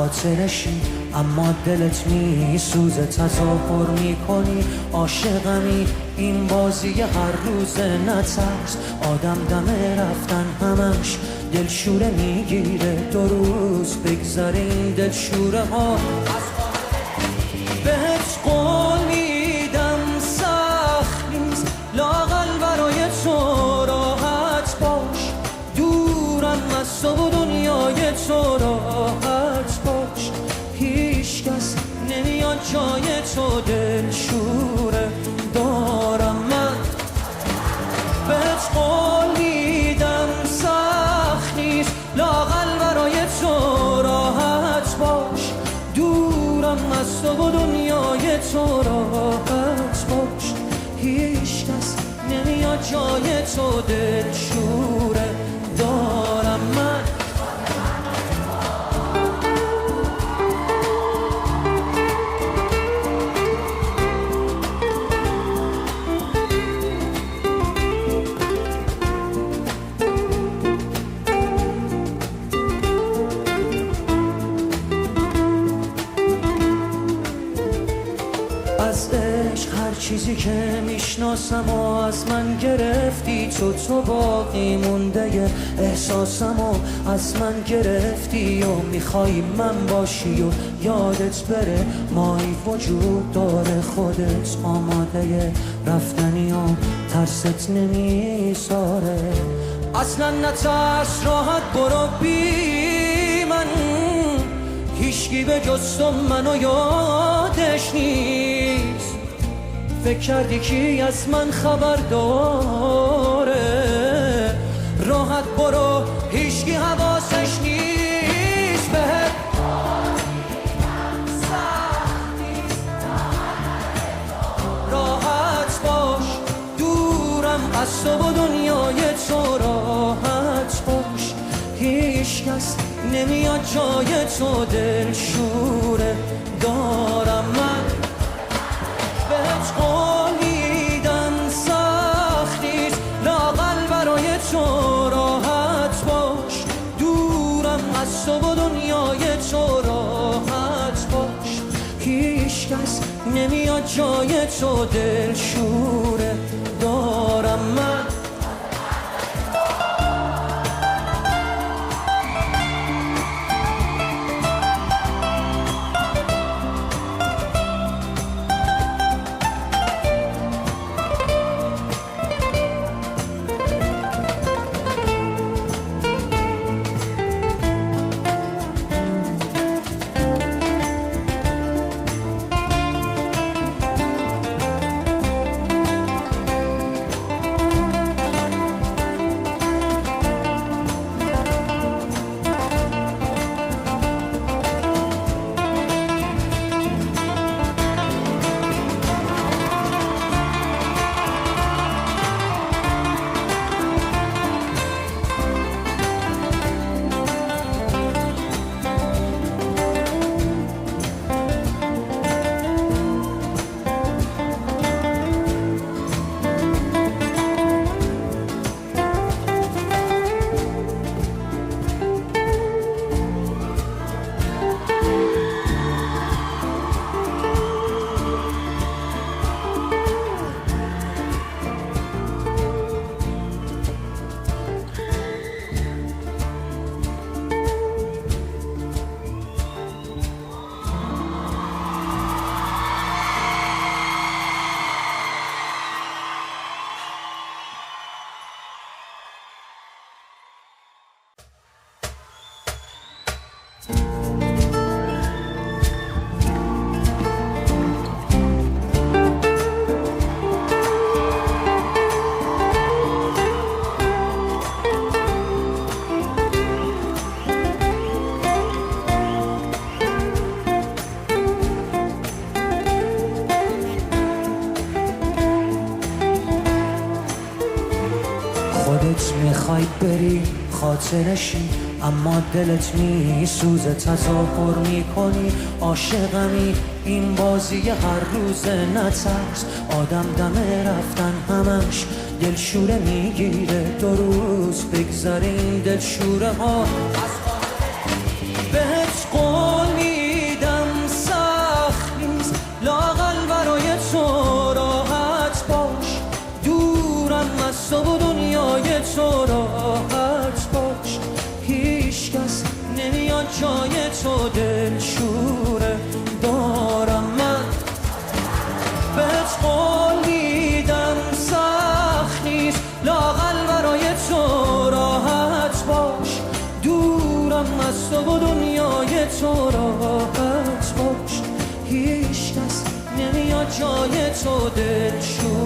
خاطرشی اما دلت میسوزه، تظاهر میکنی عاشقمی، این بازی هر روزه نترس، آدم دم رفتن همش دلشوره میگیره، 2 روز بگذره این دلشوره ها. بهت قول میدم سخت نیست، لااقل برای تو راحت باش، دورم از تو و دنیای تو راحت باش، هیچ کس نمیاد جای تو، دلشوره دارم من. بهت قول میدم سخت نیست، لااقل برای تو راحت باش، دورم از تو و دنیای تو راحت باش، هیچ کس نمیاد جای تو، دلشوره دارم من. از عشق هر چیزی که میشناسم و از من گرفتی، تو باقی مونده احساسم و از من گرفتی و میخوای من باشی و یادت بره مایی وجود داره، خودت آماده رفتنی و ترست نمیذاره، اصلا نترس راحت برو بی من، هیچکی به جز تو منو یادش نیست، فکر کردی کی از من خبر داره، راحت برو هیچکی حواسش نیست، بهت راحت باش، دورم از تو و دنیای تو راحت باش، هیچ کس نمیاد جای تو، دلشوره دارم من. بهت قول میدم سخت نیست، لااقل برای تو راحت باش، دورم از تو و دنیای تو راحت باش، هیچ کس نمیاد جای تو، دلشوره دارم من. خودت میخوای بری خاطرشی اما دلت میسوزه، تظاهر میکنی عاشقمی، این بازی هر روزه نترس، آدم دم رفتن همش دلشوره میگیره، 2 روز بگذره این دلشوره ها. بهت قول دلشوره دارم من. بهت قول میدم سخت نیست لااقل برای تو راحت باش، دورم از تو و دنیای تو راحت باش. هیچ کس نمیاد جای تو دلشوره